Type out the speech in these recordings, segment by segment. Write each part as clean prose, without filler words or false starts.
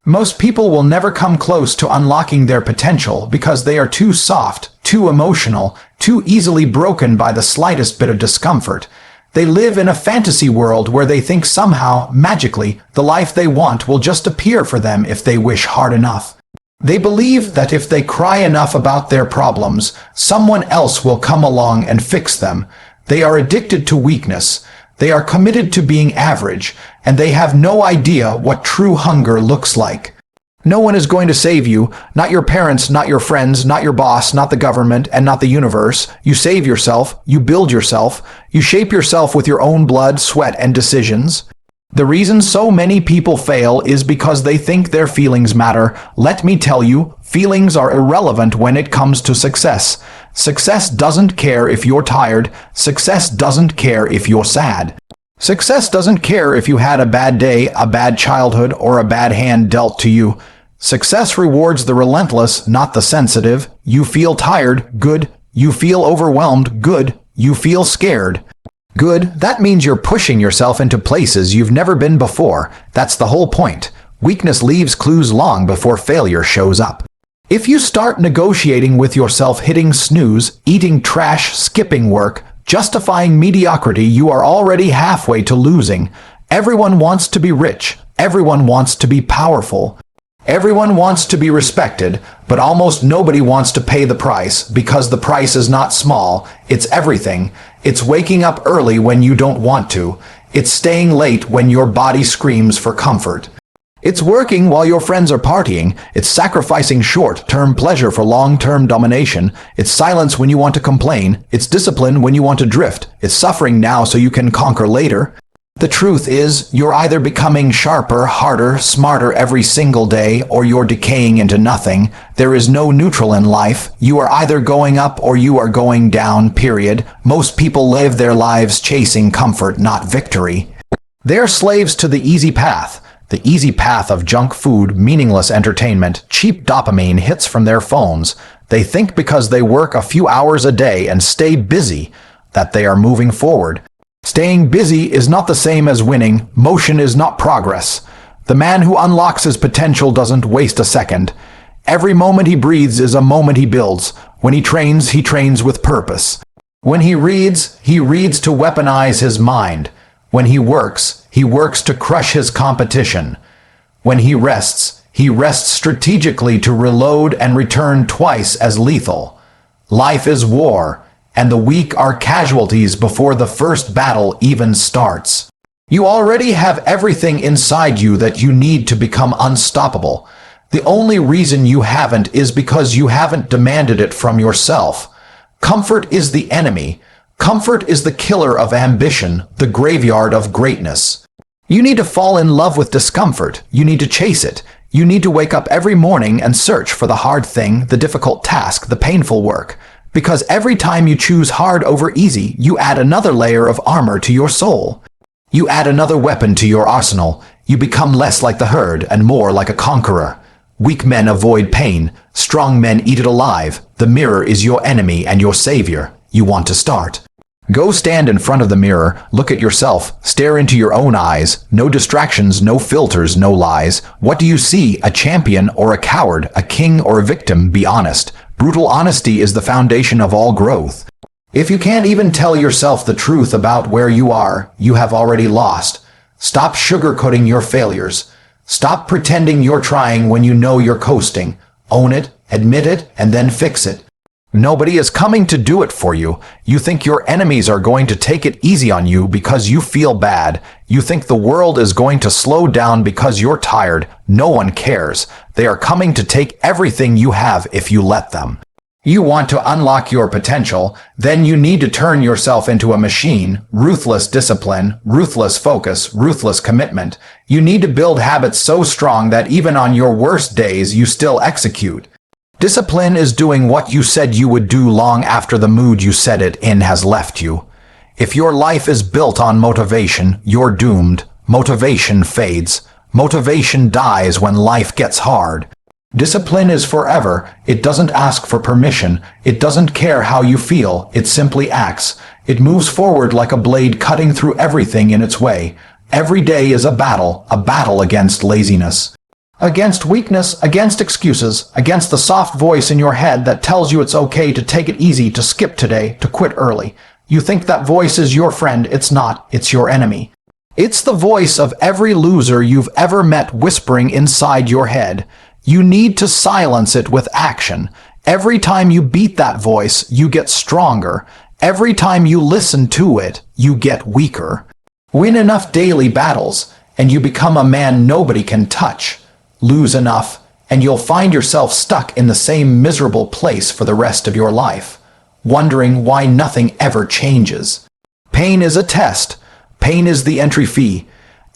Most people will never come close to unlocking their potential because they are too soft, too emotional, too easily broken by the slightest bit of discomfort. They live in a fantasy world where they think somehow, magically, the life they want will just appear for them if they wish hard enough. They believe that if they cry enough about their problems, someone else will come along and fix them. They are addicted to weakness. They are committed to being average, and they have no idea what true hunger looks like. No one is going to save you, not your parents, not your friends, not your boss, not the government, and not the universe. You save yourself, you build yourself, you shape yourself with your own blood, sweat, and decisions. The reason so many people fail is because they think their feelings matter. Let me tell you, feelings are irrelevant when it comes to success. Success doesn't care if you're tired. Success doesn't care if you're sad. Success doesn't care if you had a bad day, a bad childhood, or a bad hand dealt to you. Success rewards the relentless, not the sensitive. You feel tired, good. You feel overwhelmed, good. You feel scared. Good, that means you're pushing yourself into places you've never been before. That's the whole point. Weakness leaves clues long before failure shows up. If you start negotiating with yourself, hitting snooze, eating trash, skipping work, justifying mediocrity, you are already halfway to losing. Everyone wants to be rich. Everyone wants to be powerful. Everyone wants to be respected, but almost nobody wants to pay the price, because the price is not small, it's everything. It's waking up early when you don't want to. It's staying late when your body screams for comfort. It's working while your friends are partying. It's sacrificing short-term pleasure for long-term domination. It's silence when you want to complain. It's discipline when you want to drift. It's suffering now so you can conquer later. The truth is, you're either becoming sharper, harder, smarter every single day, or you're decaying into nothing. There is no neutral in life. You are either going up or you are going down, period. Most people live their lives chasing comfort, not victory. They're slaves to the easy path. The easy path of junk food, meaningless entertainment, cheap dopamine hits from their phones. They think because they work a few hours a day and stay busy, that they are moving forward. Staying busy is not the same as winning. Motion is not progress. The man who unlocks his potential doesn't waste a second. Every moment he breathes is a moment he builds. When he trains with purpose. When he reads to weaponize his mind. When he works to crush his competition. When he rests strategically to reload and return twice as lethal. Life is war, and the weak are casualties before the first battle even starts. You already have everything inside you that you need to become unstoppable. The only reason you haven't is because you haven't demanded it from yourself. Comfort is the enemy. Comfort is the killer of ambition, the graveyard of greatness. You need to fall in love with discomfort. You need to chase it. You need to wake up every morning and search for the hard thing, the difficult task, the painful work. Because every time you choose hard over easy, you add another layer of armor to your soul. You add another weapon to your arsenal. You become less like the herd and more like a conqueror. Weak men avoid pain. Strong men eat it alive. The mirror is your enemy and your savior. You want to start. Go stand in front of the mirror, look at yourself, stare into your own eyes. No distractions, no filters, no lies. What do you see? A champion or a coward? A king or a victim? Be honest. Brutal honesty is the foundation of all growth. If you can't even tell yourself the truth about where you are, you have already lost. Stop sugarcoating your failures. Stop pretending you're trying when you know you're coasting. Own it, admit it, and then fix it. Nobody is coming to do it for you. You think your enemies are going to take it easy on you because you feel bad. You think the world is going to slow down because you're tired. No one cares. They are coming to take everything you have if you let them. You want to unlock your potential, then you need to turn yourself into a machine. Ruthless discipline, ruthless focus, ruthless commitment. You need to build habits so strong that even on your worst days you still execute. Discipline is doing what you said you would do long after the mood you said it in has left you. If your life is built on motivation, you're doomed. Motivation fades. Motivation dies when life gets hard. Discipline is forever. It doesn't ask for permission. It doesn't care how you feel. It simply acts. It moves forward like a blade cutting through everything in its way. Every day is a battle against laziness. Against weakness, against excuses, against the soft voice in your head that tells you it's okay to take it easy, to skip today, to quit early. You think that voice is your friend. It's not. It's your enemy. It's the voice of every loser you've ever met whispering inside your head. You need to silence it with action. Every time you beat that voice, you get stronger. Every time you listen to it, you get weaker. Win enough daily battles, and you become a man nobody can touch. Lose enough, and you'll find yourself stuck in the same miserable place for the rest of your life, wondering why nothing ever changes. Pain is a test. Pain is the entry fee.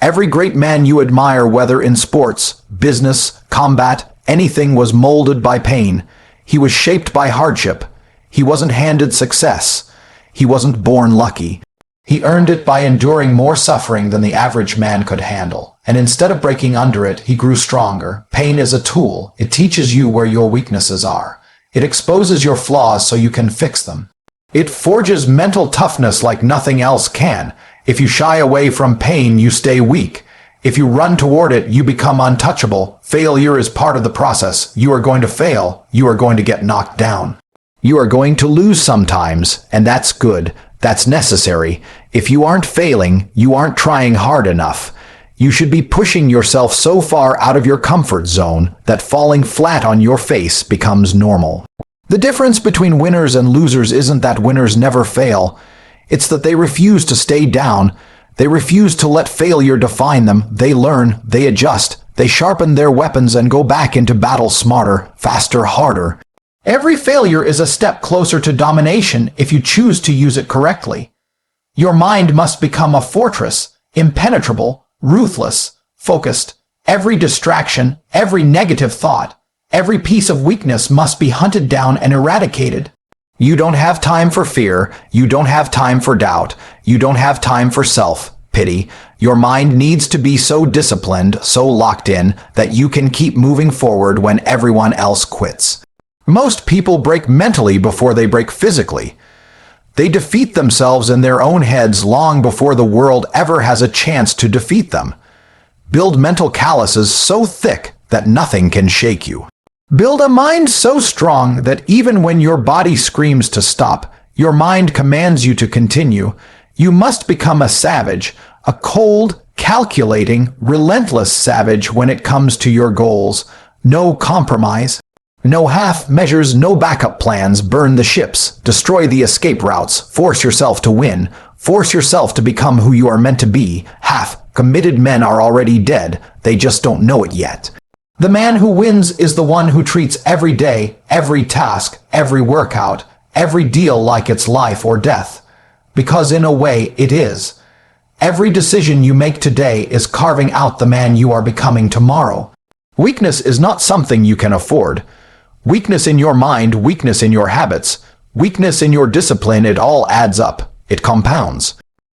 Every great man you admire, whether in sports, business, combat, anything, was molded by pain. He was shaped by hardship. He wasn't handed success. He wasn't born lucky. He earned it by enduring more suffering than the average man could handle. And instead of breaking under it, he grew stronger. Pain is a tool. It teaches you where your weaknesses are. It exposes your flaws so you can fix them. It forges mental toughness like nothing else can. If you shy away from pain, you stay weak. If you run toward it, you become untouchable. Failure is part of the process. You are going to fail. You are going to get knocked down. You are going to lose sometimes, and that's good. That's necessary. If you aren't failing, you aren't trying hard enough. You should be pushing yourself so far out of your comfort zone that falling flat on your face becomes normal. The difference between winners and losers isn't that winners never fail. It's that they refuse to stay down. They refuse to let failure define them. They learn, they adjust, they sharpen their weapons and go back into battle smarter, faster, harder. Every failure is a step closer to domination if you choose to use it correctly. Your mind must become a fortress, impenetrable, ruthless, focused. Every distraction, every negative thought, every piece of weakness must be hunted down and eradicated. You don't have time for fear. You don't have time for doubt. You don't have time for self-pity. Your mind needs to be so disciplined, so locked in, that you can keep moving forward when everyone else quits. Most people break mentally before they break physically. They defeat themselves in their own heads long before the world ever has a chance to defeat them. Build mental calluses so thick that nothing can shake you. Build a mind so strong that even when your body screams to stop, your mind commands you to continue. You must become a savage, a cold, calculating, relentless savage when it comes to your goals. No compromise. No half measures, no backup plans. Burn the ships, destroy the escape routes, force yourself to win, force yourself to become who you are meant to be. Half-committed men are already dead, they just don't know it yet. The man who wins is the one who treats every day, every task, every workout, every deal like it's life or death. Because in a way, it is. Every decision you make today is carving out the man you are becoming tomorrow. Weakness is not something you can afford. Weakness in your mind, weakness in your habits, weakness in your discipline, it all adds up. It compounds.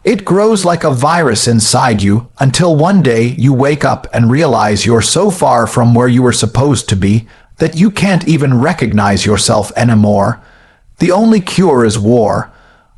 It grows like a virus inside you until one day you wake up and realize you're so far from where you were supposed to be that you can't even recognize yourself anymore. The only cure is war.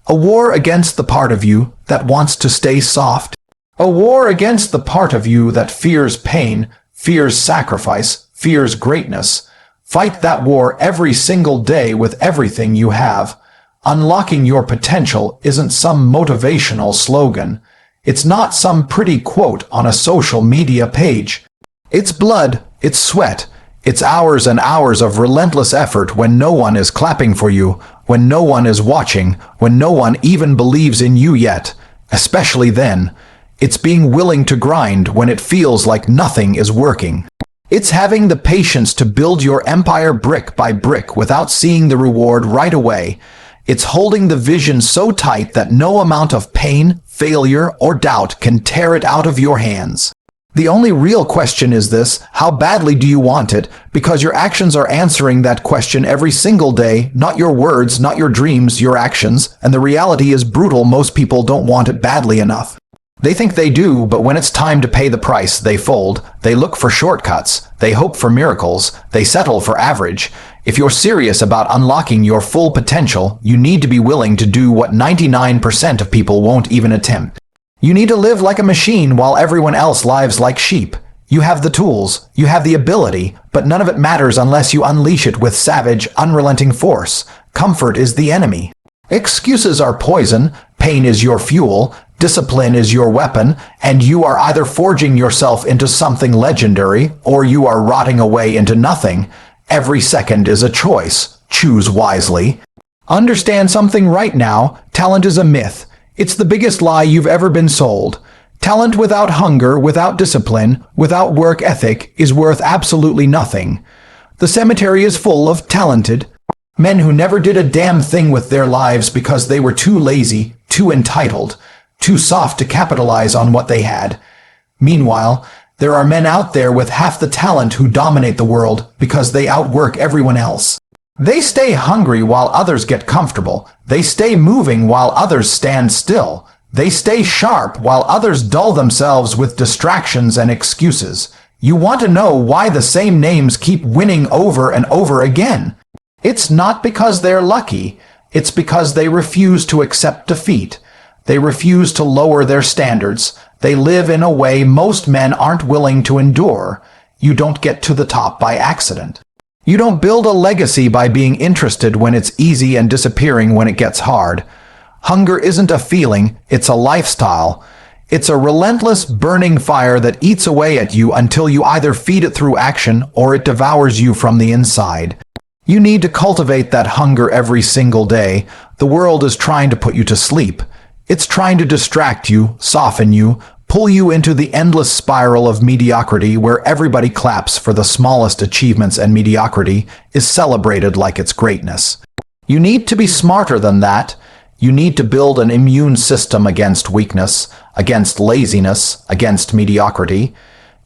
A war against the part of you that wants to stay soft. A war against the part of you that fears pain, fears sacrifice, fears greatness. Fight that war every single day with everything you have. Unlocking your potential isn't some motivational slogan. It's not some pretty quote on a social media page. It's blood, it's sweat, it's hours and hours of relentless effort when no one is clapping for you, when no one is watching, when no one even believes in you yet. Especially then. It's being willing to grind when it feels like nothing is working. It's having the patience to build your empire brick by brick without seeing the reward right away. It's holding the vision so tight that no amount of pain, failure, or doubt can tear it out of your hands. The only real question is this: how badly do you want it? Because your actions are answering that question every single day, not your words, not your dreams, your actions. And the reality is brutal. Most people don't want it badly enough. They think they do, but when it's time to pay the price, they fold. They look for shortcuts. They hope for miracles. They settle for average. If you're serious about unlocking your full potential, you need to be willing to do what 99% of people won't even attempt. You need to live like a machine while everyone else lives like sheep. You have the tools, you have the ability, but none of it matters unless you unleash it with savage, unrelenting force. Comfort is the enemy. Excuses are poison, pain is your fuel, discipline is your weapon, and you are either forging yourself into something legendary, or you are rotting away into nothing. Every second is a choice. Choose wisely. Understand something right now. Talent is a myth. It's the biggest lie you've ever been sold. Talent without hunger, without discipline, without work ethic is worth absolutely nothing. The cemetery is full of talented men who never did a damn thing with their lives because they were too lazy, too entitled, too soft to capitalize on what they had. Meanwhile, there are men out there with half the talent who dominate the world because they outwork everyone else. They stay hungry while others get comfortable. They stay moving while others stand still. They stay sharp while others dull themselves with distractions and excuses. You want to know why the same names keep winning over and over again? It's not because they're lucky. It's because they refuse to accept defeat. They refuse to lower their standards. They live in a way most men aren't willing to endure. You don't get to the top by accident. You don't build a legacy by being interested when it's easy and disappearing when it gets hard. Hunger isn't a feeling, it's a lifestyle. It's a relentless, burning fire that eats away at you until you either feed it through action or it devours you from the inside. You need to cultivate that hunger every single day. The world is trying to put you to sleep. It's trying to distract you, soften you, pull you into the endless spiral of mediocrity where everybody claps for the smallest achievements, and mediocrity is celebrated like it's greatness. You need to be smarter than that. You need to build an immune system against weakness, against laziness, against mediocrity.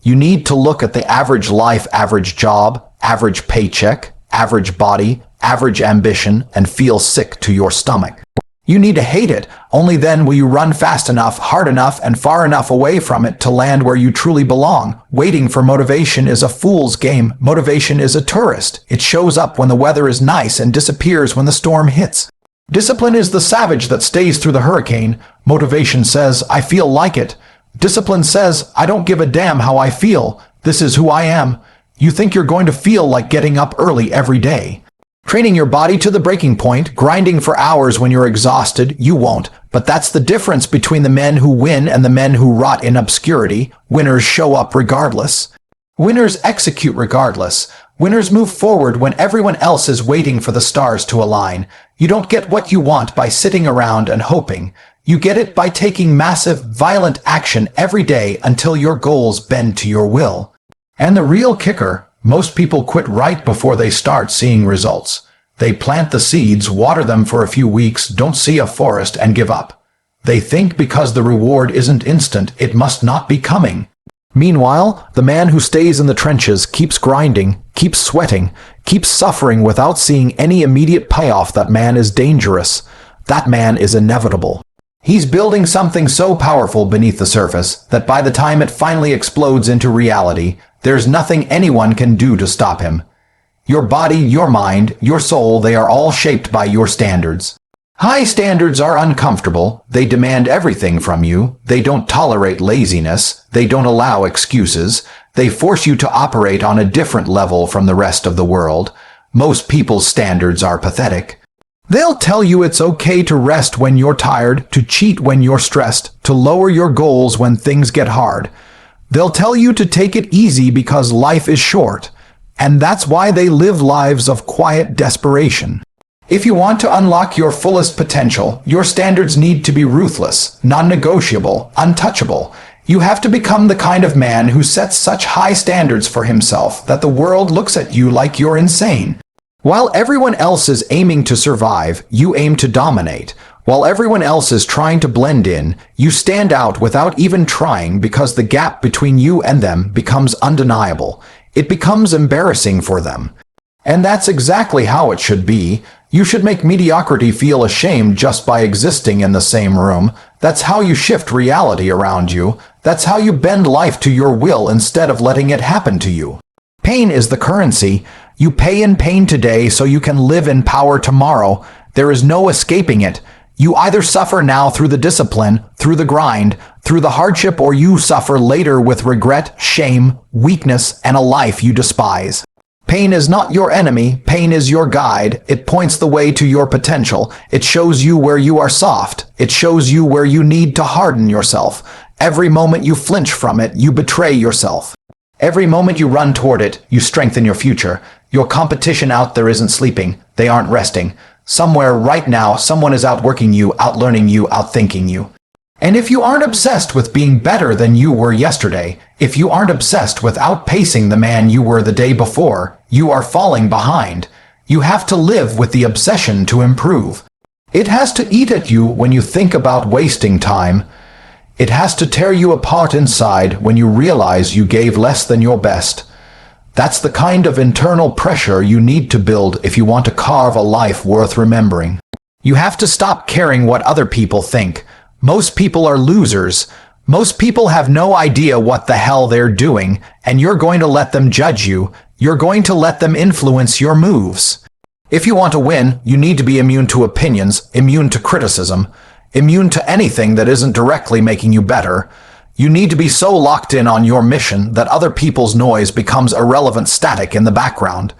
You need to look at the average life, average job, average paycheck, average body, average ambition, and feel sick to your stomach. You need to hate it. Only then will you run fast enough, hard enough, and far enough away from it to land where you truly belong. Waiting for motivation is a fool's game. Motivation is a tourist. It shows up when the weather is nice and disappears when the storm hits. Discipline is the savage that stays through the hurricane. Motivation says, I feel like it. Discipline says, I don't give a damn how I feel. This is who I am. You think you're going to feel like getting up early every day. Training your body to the breaking point, grinding for hours when you're exhausted, you won't. But that's the difference between the men who win and the men who rot in obscurity. Winners show up regardless. Winners execute regardless. Winners move forward when everyone else is waiting for the stars to align. You don't get what you want by sitting around and hoping. You get it by taking massive, violent action every day until your goals bend to your will. And the real kicker, most people quit right before they start seeing results. They plant the seeds, water them for a few weeks, don't see a forest, and give up. They think because the reward isn't instant, it must not be coming. Meanwhile, the man who stays in the trenches keeps grinding, keeps sweating, keeps suffering without seeing any immediate payoff. That man is dangerous. That man is inevitable. He's building something so powerful beneath the surface that by the time it finally explodes into reality, there's nothing anyone can do to stop him. Your body, your mind, your soul, they are all shaped by your standards. High standards are uncomfortable. They demand everything from you. They don't tolerate laziness. They don't allow excuses. They force you to operate on a different level from the rest of the world. Most people's standards are pathetic. They'll tell you it's okay to rest when you're tired, to cheat when you're stressed, to lower your goals when things get hard. They'll tell you to take it easy because life is short. And that's why they live lives of quiet desperation. If you want to unlock your fullest potential, your standards need to be ruthless, non-negotiable, untouchable. You have to become the kind of man who sets such high standards for himself that the world looks at you like you're insane. While everyone else is aiming to survive, you aim to dominate. While everyone else is trying to blend in, you stand out without even trying because the gap between you and them becomes undeniable. It becomes embarrassing for them. And that's exactly how it should be. You should make mediocrity feel ashamed just by existing in the same room. That's how you shift reality around you. That's how you bend life to your will instead of letting it happen to you. Pain is the currency. You pay in pain today so you can live in power tomorrow. There is no escaping it. You either suffer now through the discipline, through the grind, through the hardship, or you suffer later with regret, shame, weakness, and a life you despise. Pain is not your enemy, pain is your guide. It points the way to your potential. It shows you where you are soft. It shows you where you need to harden yourself. Every moment you flinch from it, you betray yourself. Every moment you run toward it, you strengthen your future. Your competition out there isn't sleeping. They aren't resting. Somewhere right now, someone is outworking you, outlearning you, outthinking you. And if you aren't obsessed with being better than you were yesterday, if you aren't obsessed with outpacing the man you were the day before, you are falling behind. You have to live with the obsession to improve. It has to eat at you when you think about wasting time. It has to tear you apart inside when you realize you gave less than your best. That's the kind of internal pressure you need to build if you want to carve a life worth remembering. You have to stop caring what other people think. Most people are losers. Most people have no idea what the hell they're doing, and you're going to let them judge you. You're going to let them influence your moves. If you want to win, you need to be immune to opinions, immune to criticism, immune to anything that isn't directly making you better. You need to be so locked in on your mission that other people's noise becomes irrelevant static in the background.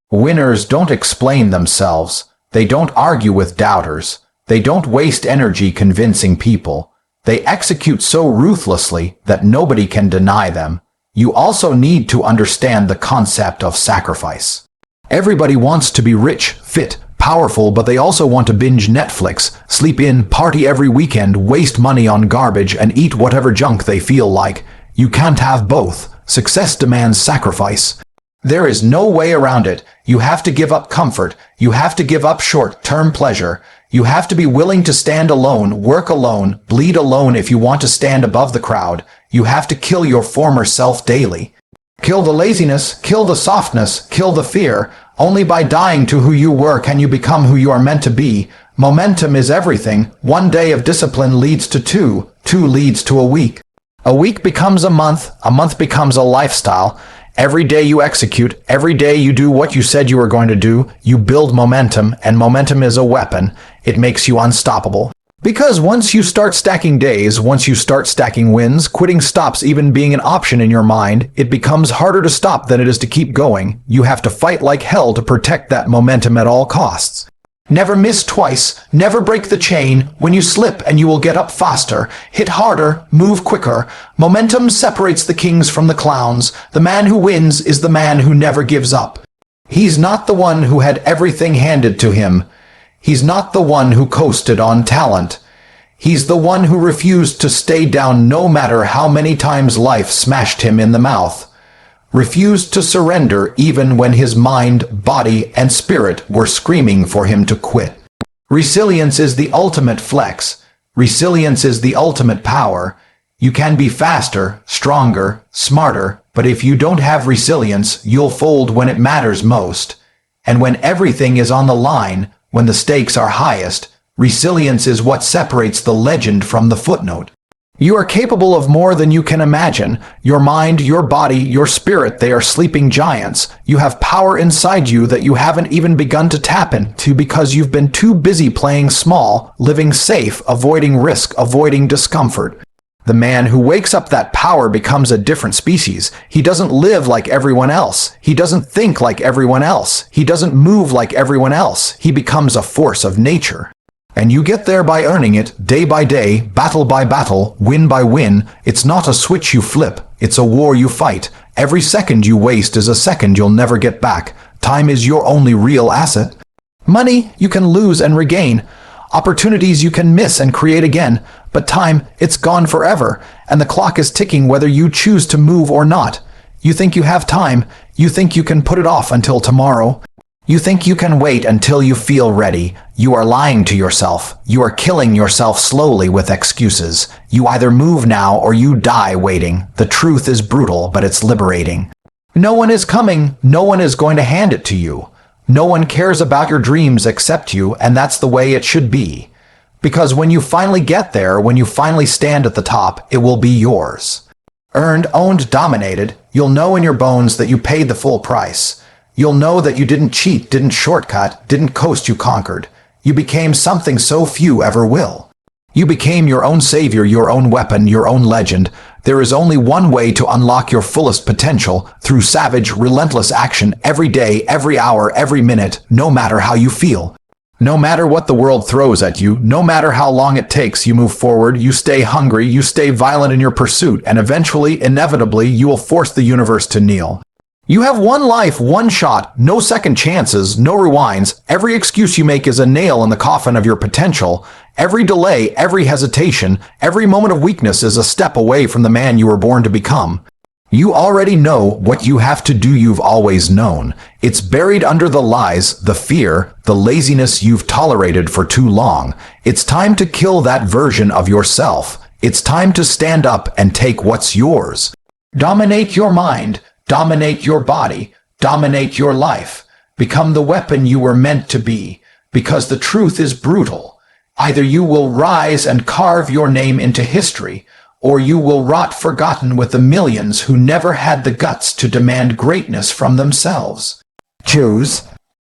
Winners don't explain themselves. They don't argue with doubters. They don't waste energy convincing people. They execute so ruthlessly that nobody can deny them. You also need to understand the concept of sacrifice. Everybody wants to be rich, fit, powerful, but they also want to binge Netflix, sleep in, party every weekend, waste money on garbage, and eat whatever junk they feel like. You can't have both. Success demands sacrifice. There is no way around it. You have to give up comfort. You have to give up short-term pleasure. You have to be willing to stand alone, work alone, bleed alone if you want to stand above the crowd. You have to kill your former self daily. Kill the laziness, kill the softness, kill the fear. Only by dying to who you were can you become who you are meant to be. Momentum is everything. One day of discipline leads to two leads to a week becomes a month becomes a lifestyle. Every day you execute, every day you do what you said you were going to do, you build momentum, and momentum is a weapon. It makes you unstoppable. Because once you start stacking days, once you start stacking wins, quitting stops even being an option in your mind. It becomes harder to stop than it is to keep going. You have to fight like hell to protect that momentum at all costs. Never miss twice, never break the chain. When you slip and you will get up faster, hit harder, move quicker. Momentum separates the kings from the clowns. The man who wins is the man who never gives up. He's not the one who had everything handed to him. He's not the one who coasted on talent. He's the one who refused to stay down no matter how many times life smashed him in the mouth. Refused to surrender even when his mind, body, and spirit were screaming for him to quit. Resilience is the ultimate flex. Resilience is the ultimate power. You can be faster, stronger, smarter, but if you don't have resilience, you'll fold when it matters most. And when everything is on the line, when the stakes are highest, resilience is what separates the legend from the footnote. You are capable of more than you can imagine. Your mind, your body, your spirit, they are sleeping giants. You have power inside you that you haven't even begun to tap into because you've been too busy playing small, living safe, avoiding risk, avoiding discomfort. The man who wakes up that power becomes a different species. He doesn't live like everyone else. He doesn't think like everyone else. He doesn't move like everyone else. He becomes a force of nature. And you get there by earning it, day by day, battle by battle, win by win. It's not a switch you flip, it's a war you fight. Every second you waste is a second you'll never get back. Time is your only real asset. Money you can lose and regain. Opportunities you can miss and create again. But time, it's gone forever, and the clock is ticking whether you choose to move or not. You think you have time. You think you can put it off until tomorrow. You think you can wait until you feel ready. You are lying to yourself. You are killing yourself slowly with excuses. You either move now or you die waiting. The truth is brutal, but it's liberating. No one is coming. No one is going to hand it to you. No one cares about your dreams except you, and that's the way it should be. Because when you finally get there, when you finally stand at the top, it will be yours. Earned, owned, dominated, you'll know in your bones that you paid the full price. You'll know that you didn't cheat, didn't shortcut, didn't coast, you conquered. You became something so few ever will. You became your own savior, your own weapon, your own legend. There is only one way to unlock your fullest potential, through savage, relentless action every day, every hour, every minute, no matter how you feel. No matter what the world throws at you, no matter how long it takes, you move forward, you stay hungry, you stay violent in your pursuit, and eventually, inevitably, you will force the universe to kneel. You have one life, one shot, no second chances, no rewinds. Every excuse you make is a nail in the coffin of your potential. Every delay, every hesitation, every moment of weakness is a step away from the man you were born to become. You already know what you have to do. You've always known. It's buried under the lies, the fear, the laziness you've tolerated for too long. It's time to kill that version of yourself. It's time to stand up and take what's yours. Dominate your mind. Dominate your body. Dominate your life. Become the weapon you were meant to be. Because the truth is brutal. Either you will rise and carve your name into history, or you will rot forgotten with the millions who never had the guts to demand greatness from themselves. Choose.